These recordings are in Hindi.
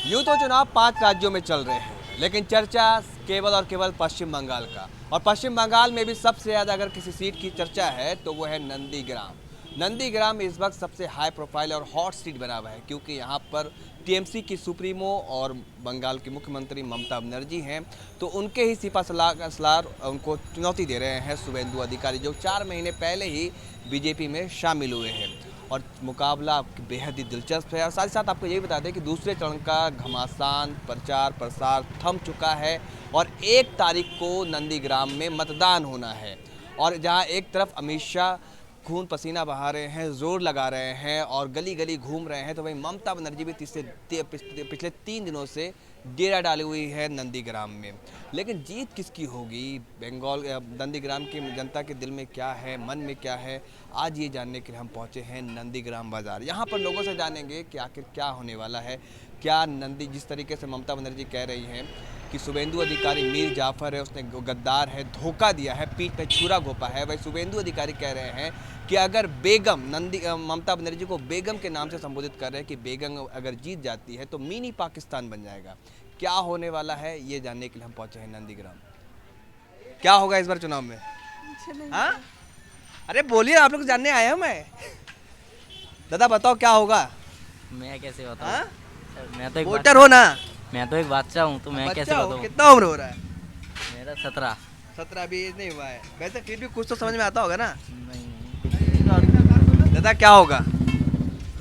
यूँ तो चुनाव 5 राज्यों में चल रहे हैं, लेकिन चर्चा केवल और केवल पश्चिम बंगाल का। और पश्चिम बंगाल में भी सबसे ज़्यादा अगर किसी सीट की चर्चा है तो वो है नंदीग्राम। नंदीग्राम इस वक्त सबसे हाई प्रोफाइल और हॉट सीट बना हुआ है, क्योंकि यहाँ पर टीएमसी की सुप्रीमो और बंगाल की मुख्यमंत्री ममता बनर्जी हैं, तो उनके ही सिपहसालार उनको चुनौती दे रहे हैं शुभेंदु अधिकारी, जो 4 महीने पहले ही बीजेपी में शामिल हुए हैं। और मुकाबला बेहद ही दिलचस्प है। और साथ ही साथ आपको ये भी बता दें कि दूसरे चरण का घमासान प्रचार प्रसार थम चुका है और 1 तारीख को नंदीग्राम में मतदान होना है। और जहां एक तरफ अमित शाह खून पसीना बहा रहे हैं, जोर लगा रहे हैं और गली गली घूम रहे हैं, तो वहीं ममता बनर्जी भी पिछले 3 दिनों से डेरा डाली हुई है नंदीग्राम में। लेकिन जीत किसकी होगी, बंगाल नंदीग्राम की जनता के दिल में क्या है, मन में क्या है, आज ये जानने के लिए हम पहुंचे हैं नंदीग्राम बाज़ार। यहाँ पर लोगों से जानेंगे कि आखिर क्या होने वाला है। क्या जिस तरीके से ममता बनर्जी कह रही हैं कि शुभेंदु अधिकारी मीर जाफर है, उसने गद्दार है, धोखा दिया है, पीठ पे छुरा घोंपा है, वही शुभेंदु अधिकारी कह रहे हैं कि अगर ममता बनर्जी को बेगम के नाम से संबोधित कर रहे हैं कि बेगम अगर जीत जाती है तो मिनी पाकिस्तान बन जाएगा। क्या होने वाला है ये जानने के लिए हम पहुंचे हैं नंदीग्राम। क्या होगा इस बार चुनाव में? हाँ, अरे बोलिए, आप लोग जानने आए हैं। मैं दादा बताओ क्या होगा। मैं कैसे बताऊं? मैं तो एक वोटर हो ना? मैं तो एक बादशाह हूँ, तो मैं कैसे बच्चा हो, बताऊं? कितना उम्र हो रहा है? मेरा 17। 17 भी नहीं हुआ है। वैसे फिर भी कुछ तो समझ में आता होगा ना। नहीं। दादा क्या होगा?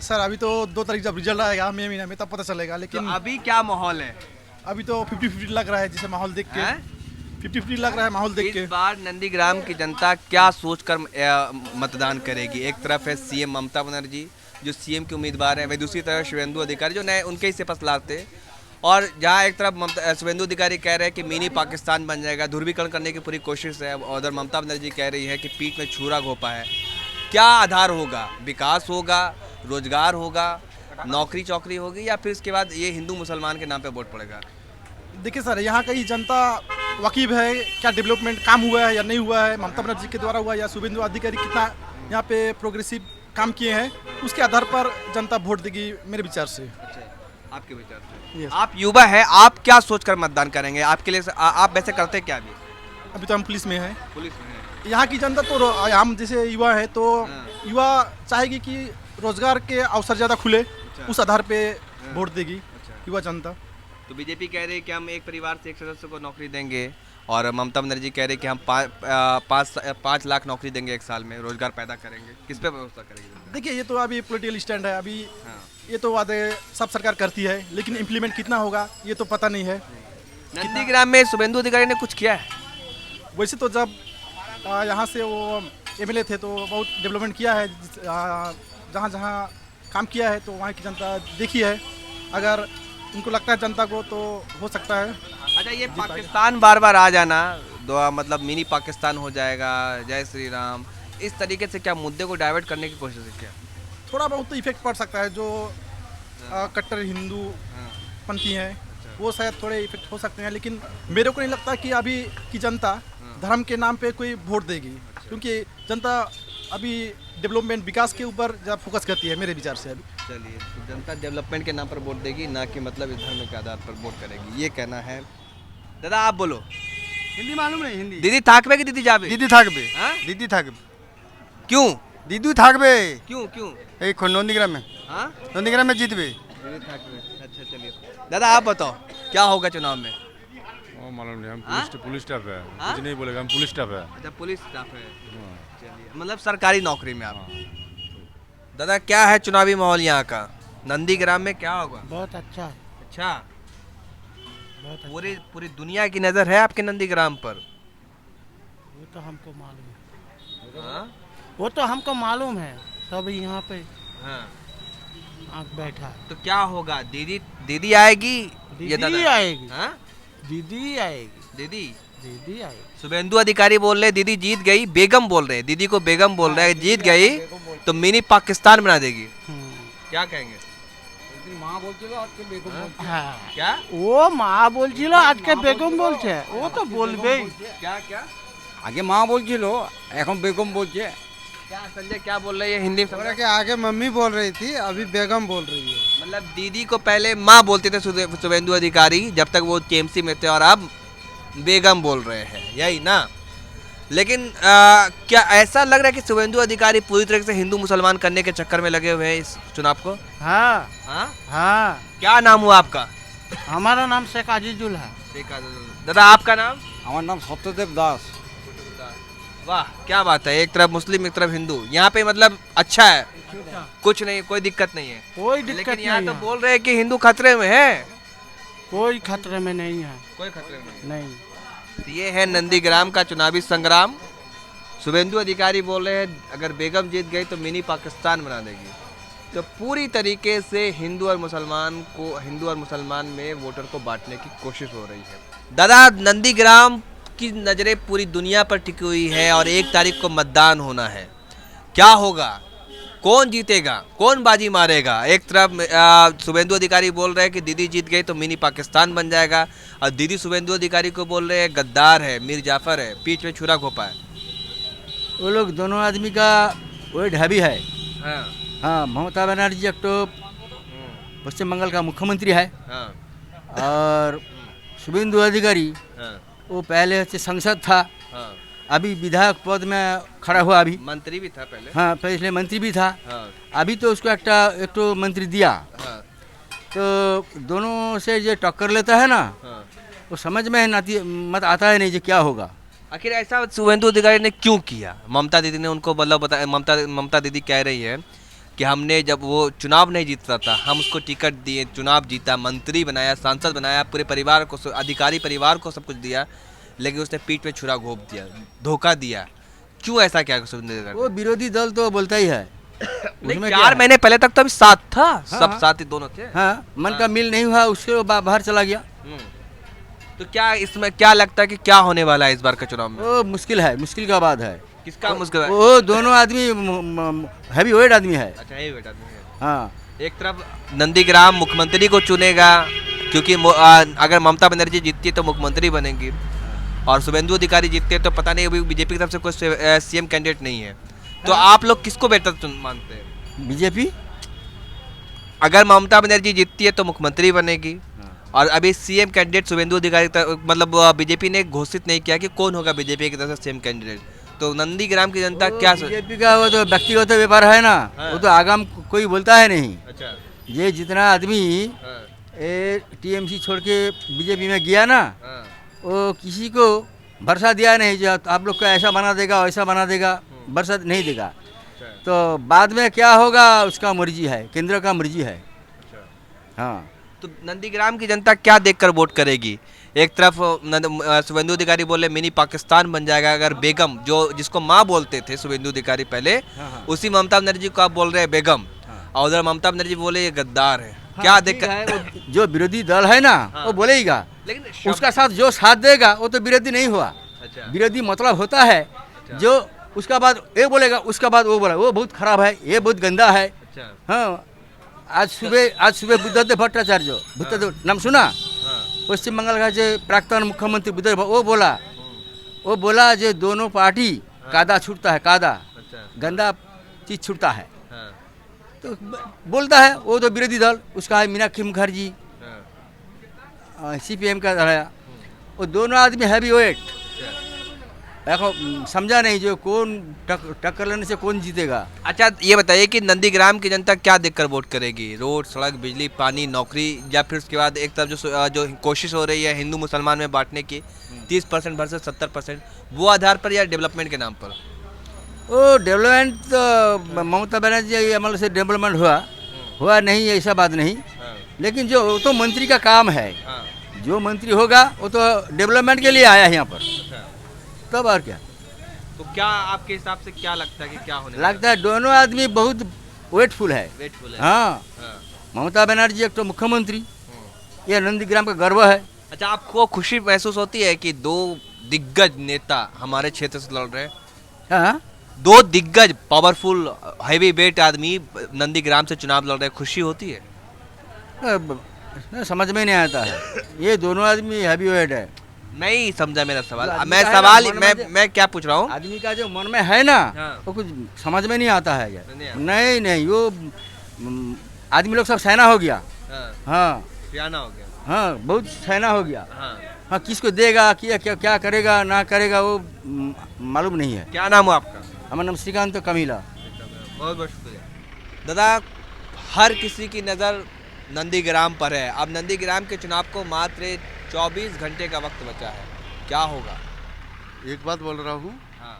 सर अभी तो 2 तारीख जब रिजल्ट आएगा मई महीने में तब पता चलेगा, तो लेकिन अभी क्या माहौल है? अभी तो 50-50 लग रहा है, जिसे माहौल देख के हैं? 50-50 लग रहा है माहौल देख के। इस बार नंदीग्राम की जनता क्या सोचकर मतदान करेगी? एक तरफ है सीएम ममता बनर्जी जो सीएम के उम्मीदवार हैं, वही दूसरी तरफ शुभेंदु अधिकारी जो नए उनके ही से पसलार थे। और जहाँ एक तरफ शुभेंदु अधिकारी कह रहे हैं कि मिनी पाकिस्तान बन जाएगा, ध्रुवीकरण करने की पूरी कोशिश है, और उधर ममता बनर्जी कह रही है कि पीठ में छुरा घोंपा है। क्या आधार होगा? विकास होगा, रोजगार होगा, नौकरी चौकरी होगी, या फिर इसके बाद ये हिंदू मुसलमान के नाम पे वोट पड़ेगा? देखिए सर, यहाँ का ही जनता वाकिफ है क्या डेवलपमेंट काम हुआ है या नहीं हुआ है, ममता बनर्जी के द्वारा हुआ या शुभेंदु अधिकारी कितना यहाँ पे प्रोग्रेसिव काम किए हैं, उसके आधार पर जनता वोट देगी मेरे विचार से। अच्छा, आपके विचार से? Yes. आप युवा है, आप क्या सोचकर मतदान करेंगे? आपके लिए आप वैसे करते क्या अभी तो हम पुलिस में हैं। पुलिस में है। यहाँ की जनता तो हम जैसे युवा है तो हाँ। युवा चाहेगी कि रोजगार के अवसर ज़्यादा खुले, अच्छा। उस आधार पे हाँ। वोट देगी अच्छा। युवा जनता। तो बीजेपी कह रही है कि हम एक परिवार से एक सदस्य को नौकरी देंगे, और ममता बनर्जी कह रही है कि हम 5 लाख नौकरी देंगे 1 साल में, रोजगार पैदा करेंगे। किस पे व्यवस्था करेंगे? देखिए ये तो अभी पॉलिटिकल स्टैंड है, अभी हाँ। ये तो वादे सब सरकार करती है, लेकिन इम्प्लीमेंट कितना होगा ये तो पता नहीं है। नंदीग्राम में शुभेंदु अधिकारी ने कुछ किया है? वैसे तो जब यहाँ से वो एमएलए थे तो बहुत डेवलपमेंट किया है, जहाँ जहाँ काम किया है तो वहाँ की जनता देखी है। अगर उनको लगता है जनता को तो हो सकता है। अच्छा, ये पाकिस्तान बार बार आ जाना, मतलब मिनी पाकिस्तान हो जाएगा, जय श्री राम, इस तरीके से क्या मुद्दे को डाइवर्ट करने की कोशिश है क्या? थोड़ा बहुत तो इफेक्ट पड़ सकता है, जो कट्टर हिंदू पंथी हैं वो शायद थोड़े इफेक्ट हो सकते हैं, लेकिन मेरे को नहीं लगता कि अभी की जनता धर्म के नाम पे कोई वोट देगी, क्योंकि जनता अभी डेवलपमेंट विकास के ऊपर ज़्यादा फोकस करती है मेरे विचार से। अभी चलिए, तो जनता डेवलपमेंट के नाम पर वोट देगी, ना कि मतलब इस धर्म के आधार पर वोट करेगी, ये कहना है। दादा आप बोलो। हिंदी मालूम नहीं? हिंदी दीदी थाकबे कि दीदी जाबे? দিদি থাকবে हाँ? দিদি থাকবে क्यों দিদি থাকবে क्यों क्यों? এই নন্দীগ্রামে हाँ, নন্দীগ্রামে জিতবে। दीदी थाकबे। अच्छा चलिए, दादा आप बताओ क्या होगा चुनाव में? वो मालूम नहीं, हम हाँ? पुलिस स्टाफ है, हाँ? कुछ नहीं बोलेगा, हम पुलिस स्टाफ है। अच्छा, पुलिस स्टाफ है। चलिए, मतलब सरकारी नौकरी में आप। दादा क्या है चुनावी माहौल यहाँ का? नंदीग्राम में क्या होगा? बहुत अच्छा है, अच्छा, बहुत पूरी दुनिया की नज़र है आपके नंदीग्राम पर। वो तो हमको मालूम है, हाँ? वो तो हमको मालूम है, सब यहाँ पे हाँ। आँख बैठा है। तो क्या होगा? दीदी आएगी या दीदी दादा? आएगी, हाँ? दीदी आएगी, दीदी दीदी आएगी। शुभेंदु अधिकारी बोल रहे दीदी जीत गई, बेगम बोल रहे, दीदी को बेगम बोल रहे हैं, जीत गई तो मिनी पाकिस्तान बना देगी। क्या कहेंगे? হ্যাঁ, क्या ও মা বলছিল আজকে বেগম বলছে, ও তো বলবেই। क्या क्या আগে মা বলছিল এখন বেগম বলছে। क्या संजय क्या बोल रहे हैं हिंदी में? बोला कि आगे मम्मी बोल रही थी, अभी बेगम बोल रही है। मतलब दीदी को पहले माँ बोलते थे शुभेंदु अधिकारी जब तक वो टीएमसी में थे, और अब बेगम बोल रहे हैं, यही ना। लेकिन क्या ऐसा लग रहा है कि शुभेंदु अधिकारी पूरी तरह से हिंदू मुसलमान करने के चक्कर में लगे हुए हैं इस चुनाव को? हाँ हाँ, हाँ। क्या नाम हुआ आपका? हमारा नाम शेख अजीजुल है। दादा आपका नाम? আমার নাম সত্যদেব দাস। वाह क्या बात है, एक तरफ मुस्लिम एक तरफ हिंदू, यहाँ पे मतलब अच्छा है, कुछ नहीं, कोई दिक्कत नहीं है। कोई दिक्कत लेकिन नहीं यहाँ तो है। बोल रहे हैं कि हिंदू खतरे में है। कोई खतरे में नहीं है। कोई खतरे में नहीं। तो ये है नंदीग्राम का चुनावी संग्राम। शुभेंदु अधिकारी बोल रहे हैं अगर बेगम जीत गई तो मिनी पाकिस्तान बना देगी। तो पूरी तरीके से हिंदू और मुसलमान में वोटर को बांटने की कोशिश हो रही है। दादा, नंदीग्राम की नज़रें पूरी दुनिया पर टिकी हुई है और 1 तारीख को मतदान होना है। क्या होगा, कौन जीतेगा, कौन बाजी मारेगा? एक तरफ शुभेंदु अधिकारी बोल रहे हैं कि दीदी जीत गई तो मिनी पाकिस्तान बन जाएगा, और दीदी शुभेंदु अधिकारी को बोल रहे हैं गद्दार है, मीर जाफर है, पीठ में छुरा घोपा है। वो लोग दोनों आदमी का वही ढाबी है। हाँ, हाँ, ममता बनर्जी एक तो पश्चिम बंगाल का मुख्यमंत्री है, हाँ, और शुभेंदु अधिकारी हाँ, वो पहले से संसद था, हाँ, अभी विधायक पद में खड़ा हुआ अभी। मंत्री भी था पहले। हाँ, पहले मंत्री भी था, हाँ, अभी तो उसको एक तो मंत्री दिया। हाँ, तो दोनों से जो टक्कर लेता है ना, हाँ। वो समझ में मत आता है नहीं जो क्या होगा। आखिर ऐसा शुभेंदु अधिकारी ने क्यों किया? ममता दीदी ने उनको मतलब बताया, ममता दीदी कह रही है कि हमने जब वो चुनाव नहीं जीतता था, हम उसको टिकट दिए, चुनाव जीता, मंत्री बनाया, सांसद बनाया, पूरे परिवार को, अधिकारी परिवार को सब कुछ दिया, लेकिन उसने पीठ पे छुरा घोंप दिया, धोखा दिया। क्यों ऐसा क्या शुभेंदु अधिकारी? वो विरोधी दल तो बोलता ही है। नहीं, उसमें क्या 4 है? महीने पहले तक तो अभी साथ था, सब हाँ। साथ ही दोनों थे। हाँ, मन का मिल नहीं हुआ, उससे वो बाहर चला गया। तो क्या इसमें क्या लगता है कि क्या होने वाला है इस बार के चुनाव में? वो मुश्किल है, मुश्किल का बात है। किसका मुश्किल है? वो दोनों आदमी हैवी वेट आदमी है। अच्छा, ये बेटा तुम है। हाँ, एक तरफ नंदीग्राम मुख्यमंत्री को चुनेगा, क्योंकि अगर ममता बनर्जी जीतती है तो मुख्यमंत्री बनेंगी, और शुभेंदु अधिकारी जीतते हैं तो पता नहीं, अभी बीजेपी की तरफ से कोई सीएम कैंडिडेट नहीं है। तो आप लोग किसको बेहतर मानते हैं? बीजेपी। अगर ममता बनर्जी जीतती है तो मुख्यमंत्री बनेगी, और अभी सीएम कैंडिडेट शुभेंदु अधिकारी मतलब बीजेपी ने घोषित नहीं किया कि कौन होगा बीजेपी की तरफ से सीएम कैंडिडेट। तो नंदीग्राम की जनता क्या बीजेपी का वो तो व्यक्तिगत व्यापार है ना, वो तो आगाम कोई बोलता है नहीं। अच्छा, ये जितना आदमी टीएमसी छोड़ के बीजेपी में गया ना, वो किसी को भरोसा दिया नहीं जो आप लोग को ऐसा बना देगा वैसा बना देगा, भरोसा नहीं देगा। तो बाद में क्या होगा उसका मर्जी है, केंद्र का मर्जी है। हाँ, तो नंदीग्राम की जनता क्या देखकर वोट करेगी? एक तरफ शुभेंदु अधिकारी बोले मिनी पाकिस्तान बन जाएगा अगर बेगम, जो जिसको माँ बोलते थे शुभेंदु अधिकारी पहले, उसी ममता बनर्जी को आप बोल रहे हैं बेगम, और उधर ममता बनर्जी बोले ये गद्दार है। क्या देख जो विरोधी दल है ना, वो बोलेगा, लेकिन उसका साथ जो साथ देगा वो तो विरोधी नहीं हुआ। अच्छा, विरोधी मतलब होता है जो उसका बाद ये बोलेगा, उसका बाद वो बोला वो बहुत खराब है, ये बहुत गंदा है। अच्छा, हाँ, आज सुबह बुद्धदेव भट्टाचार्य, बुद्धदेव नाम सुना? पश्चिम बंगाल का जो प्राक्तन मुख्यमंत्री बुद्धदेव, वो बोला जो दोनों पार्टी कादा छूटता है, कादा अच्छा, गंदा चीज छूटता है। हाँ, तो बोलता है वो तो विरोधी दल उसका है, मीनाक्षी मुखर्जी हाँ, सीपीएम का है, वो दोनों आदमी हैवी वेट। देखो समझा नहीं जो कौन टक्कर लेने से कौन जीतेगा। अच्छा, ये बताइए कि नंदीग्राम की जनता क्या देखकर वोट करेगी? रोड, सड़क, बिजली, पानी, नौकरी, या फिर उसके बाद एक तरफ जो कोशिश हो रही है हिंदू मुसलमान में बांटने की 30% वर्सेस 70%, वो आधार पर या डेवलपमेंट के नाम पर? वो डेवलपमेंट तो ममता बनर्जी अमल से डेवलपमेंट हुआ नहीं, ऐसा बात नहीं। लेकिन जो वो तो मंत्री का काम है, जो मंत्री होगा वो तो डेवलपमेंट के लिए आया है यहाँ पर, तब और क्या। तो क्या आपके हिसाब से क्या लगता है कि क्या होने लगता है दोनों आदमी बहुत वेटफुल है। वेटफुल है? हाँ, ममता बनर्जी एक तो मुख्यमंत्री, ये नंदीग्राम का गर्व है। अच्छा, आपको खुशी महसूस होती है कि 2 दिग्गज नेता हमारे क्षेत्र से लड़ रहे हैं? हाँ, 2 दिग्गज पावरफुल हैवी वेट आदमी नंदीग्राम से चुनाव लड़ रहे हैं, खुशी होती है? समझ में नहीं आता है, ये दोनों आदमी हैवी वेट है। नहीं समझा मेरा सवाल। आदमी मैं का है सवाल ना, मन में मैं क्या पूछ रहा हूँ? आदमी का जो मन में है ना, हाँ। वो कुछ समझ में नहीं आता है यार। नहीं आता। नहीं, वो आदमी लोग सब सैना हो गया। हाँ, हाँ सियाना हो गया। हाँ, बहुत सैना हो गया। हाँ, हाँ, किसको देगा क्या क्या क्या करेगा ना करेगा वो मालूम नहीं है। क्या नाम है आपका? हमारा नाम श्रीकांत कमीला। बहुत बहुत शुक्रिया दादा। हर किसी की नज़र नंदीग्राम पर है। अब नंदीग्राम के चुनाव को मात्र 24 घंटे का वक्त बचा है, क्या होगा? एक बात बोल रहा हूँ, हाँ,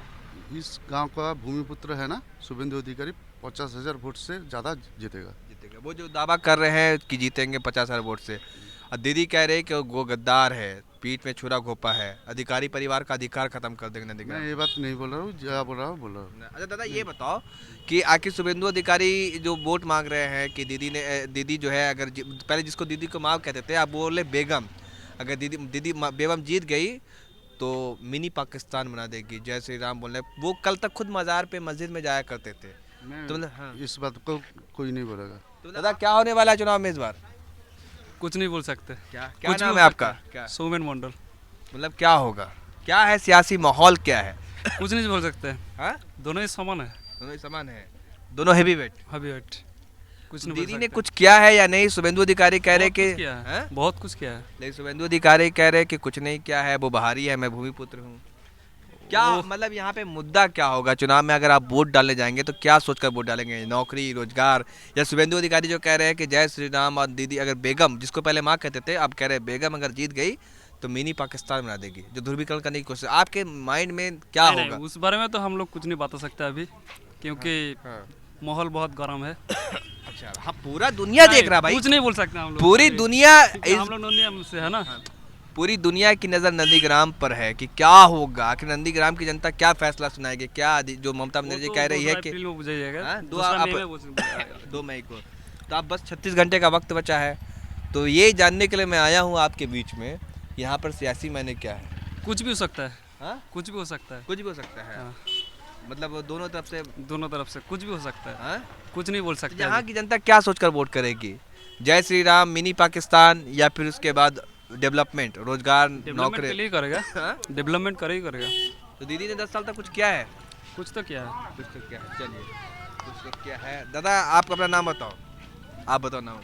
इस गांव का भूमिपुत्र है ना शुभेंदु अधिकारी 50,000 वोट से ज़्यादा जीतेगा। जीतेगा। वो जो दावा कर रहे हैं कि जीतेंगे 50,000 वोट से, और दीदी कह रहे हैं कि वो गद्दार है, पीठ में छुरा घोपा है, अधिकारी परिवार का अधिकार खत्म कर देंगे नंदीग्राम। मैं ये बात नहीं बोल रहा हूँ, क्या बोल रहा हूँ। अच्छा दादा, ये बताओ कि आखिर शुभेंदु अधिकारी जो वोट मांग रहे हैं कि दीदी जो है, अगर पहले जिसको दीदी को माँ कहते थे, अब बोले बेगम, अगर दीदी बेगम जीत गई तो मिनी पाकिस्तान बना देगी, जय श्री राम बोलने। वो कल तक खुद मज़ार पे मस्जिद में जाया करते थे। तो मतलब हाँ, इस बात को कोई नहीं बोलेगा। तो दादा क्या होने वाला है चुनाव में इस बार? कुछ नहीं बोल सकते। क्या नाम है आपका? क्या सोमेन मंडल। मतलब क्या होगा, क्या है सियासी माहौल, क्या है? कुछ नहीं बोल सकते। हाँ, दोनों ही समान है। दोनों ही समान है, दोनों हैवी वेट। अभी हट कुछ नहीं बोल दीदी ने सकते। कुछ किया है या नहीं? शुभेंदु अधिकारी कह रहे बहुत कि कुछ किया है, हैं? बहुत कुछ किया है। लेकिन शुभेंदु अधिकारी कह रहे कि कुछ नहीं किया है, वो बाहरी है, मैं भूमिपुत्र हूँ। क्या मतलब यहाँ पे मुद्दा क्या होगा चुनाव में? अगर आप वोट डालने जाएंगे तो क्या सोचकर वोट डालेंगे? नौकरी, रोजगार, या शुभेंदु अधिकारी जो कह रहे हैं कि जय श्री राम, और दीदी अगर बेगम, जिसको पहले माँ कहते थे, अब कह रहे हैं बेगम अगर जीत गई तो मिनी पाकिस्तान बना देगी, जो ध्रुवीकरण करने की कोशिश। आपके माइंड में क्या नहीं, होगा? उस बारे में तो हम लोग कुछ नहीं बता सकते अभी, क्योंकि माहौल बहुत गर्म है। अच्छा, हाँ, पूरा दुनिया देख रहा भाई, कुछ नहीं बोल सकते हम लोग। पूरी दुनिया हम लोग नंदी से है ना। पूरी दुनिया की नज़र नंदीग्राम पर है कि क्या होगा, आखिर नंदीग्राम की जनता क्या फैसला सुनाएगी? क्या जो ममता बनर्जी कह रही है कि अप्रैल में बुझाइएगा, हाँ, दूसरा मई में बुझाइएगा। 2 मई को, तो आप बस 36 घंटे का वक्त बचा है। तो ये जानने के लिए मैं आया हूँ आपके बीच में, यहाँ पर सियासी मायने क्या है? कुछ भी हो सकता है। हाँ, कुछ भी हो सकता है। कुछ भी हो सकता है। हाँ। मतलब दोनों तरफ से। दोनों तरफ से कुछ भी हो सकता है। हाँ? कुछ नहीं बोल सकते। यहाँ की जनता क्या सोचकर वोट करेगी? जय श्री राम, मिनी पाकिस्तान, या फिर उसके बाद डेवलपमेंट, रोजगार, डेवलपमेंट के लिए करेगा। हाँ? डेवलपमेंट करेगा। तो दीदी ने 10 साल तक कुछ किया है? कुछ तो क्या है। कुछ तो क्या है, चलिए कुछ तो क्या है। दादा आप अपना नाम बताओ, आप बताओ नाम।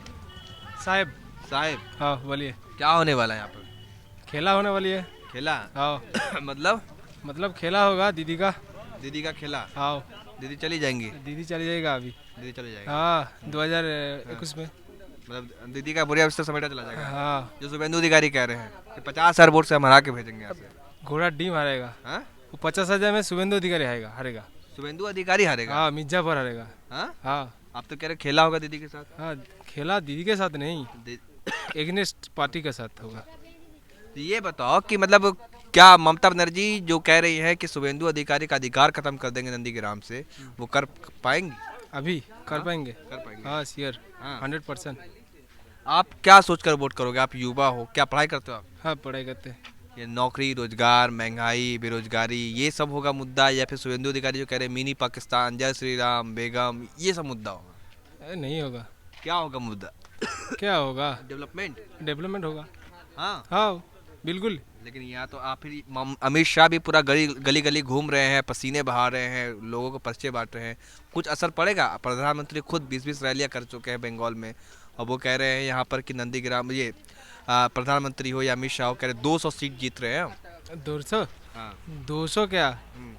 साहब। साहिब, हाँ बोलिए। क्या होने वाला है यहाँ पर? खेला होने वाली है। खेला? हाँ मतलब खेला होगा दीदी का। दीदी का खेला? हाँ दीदी चली जाएंगी? दीदी चली जाएगा अभी। दीदी चली जाएगी? हाँ 2021 में। मतलब दीदी का बुरा अवस्था समेटा चला जाएगा? हाँ जो शुभेंदु अधिकारी कह रहे हैं कि 50,000 वोट से हम हरा के भेजेंगे यहाँ से। घोड़ा डी हारेगा। हाँ? वो 50,000 में शुभेंदु अधिकारी हरेगा। शुभेंदु अधिकारी हारेगा? हाँ मिर्जापुर हरेगा। हाँ? हाँ आप तो कह रहे खेला होगा दीदी के साथ। हाँ खेला दीदी के साथ नहीं, दी- एग्नेस्ट पार्टी के साथ होगा। तो ये बताओ कि मतलब क्या ममता बनर्जी जो कह रही है कि शुभेंदु अधिकारी का अधिकार खत्म कर देंगे नंदीग्राम से, वो कर पाएंगी? अभी कर पाएंगे। कर पाएंगे? हाँ श्योर, हाँ। 100%। आप क्या सोचकर वोट करोगे? आप युवा हो, क्या पढ़ाई करते हो आप? हाँ पढ़ाई करते हैं। ये नौकरी, रोजगार, महंगाई, बेरोजगारी, ये सब होगा मुद्दा, या फिर शुभेंदु अधिकारी जो कह रहे हैं मिनी पाकिस्तान, जय श्री राम, बेगम, ये सब मुद्दा होगा? नहीं होगा। क्या होगा मुद्दा? क्या होगा? डेवलपमेंट होगा। हाँ, हाँ बिल्कुल। लेकिन यहाँ तो आप फिर अमित शाह भी पूरा गली गली घूम रहे हैं, पसीने बहा रहे हैं, लोगों को पर्चे बांट रहे हैं, कुछ असर पड़ेगा? प्रधानमंत्री खुद 20-20 रैलियाँ कर चुके हैं बंगाल में, और वो कह रहे हैं यहाँ पर कि नंदीग्राम, ये प्रधानमंत्री हो या अमित शाह हो, कह रहे 200 सीट जीत रहे हैं। 200? हाँ। 200 क्या,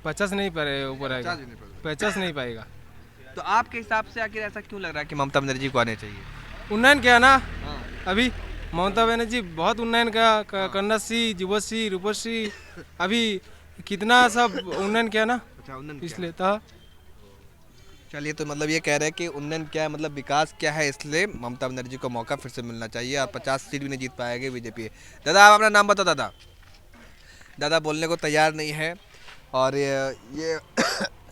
50 नहीं पाए ऊपर आएगा। 50 नहीं पाएगा। तो आपके हिसाब से आखिर ऐसा क्यों लग रहा है कि ममता बनर्जी को आने चाहिए? उन्नयन क्या ना हाँ। अभी ममता बनर्जी बहुत उन्नयन का कन्याश्री, युवश्री, रूपश्री, अभी कितना सब उन्नयन किया ना, अच्छा, उन्नयन इसलिए तो। चलिए, तो मतलब ये कह रहे हैं कि उन्नयन क्या है, मतलब विकास क्या है, इसलिए ममता बनर्जी को मौका फिर से मिलना चाहिए, और 50 सीट भी नहीं जीत पाएगी बीजेपी। दादा आप अपना नाम बताओ। दादा बोलने को तैयार नहीं है। और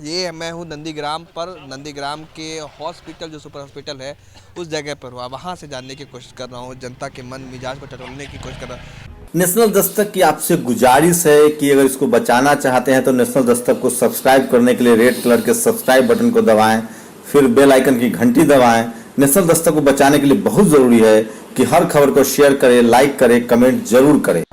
ये मैं हूँ नंदीग्राम पर, नंदीग्राम के हॉस्पिटल, जो सुपर हॉस्पिटल है उस जगह पर हूँ। वहाँ से जानने की कोशिश कर रहा हूँ, जनता के मन मिजाज को टटोलने की कोशिश कर रहा हूँ। नेशनल दस्तक की आपसे गुजारिश है कि अगर इसको बचाना चाहते हैं तो नेशनल दस्तक को सब्सक्राइब करने के लिए रेड कलर के सब्सक्राइब बटन को दबाएं, फिर बेल आइकन की घंटी दबाएं। नेशनल दस्तक को बचाने के लिए बहुत जरूरी है कि हर खबर को शेयर करें, लाइक करें, कमेंट जरूर करें।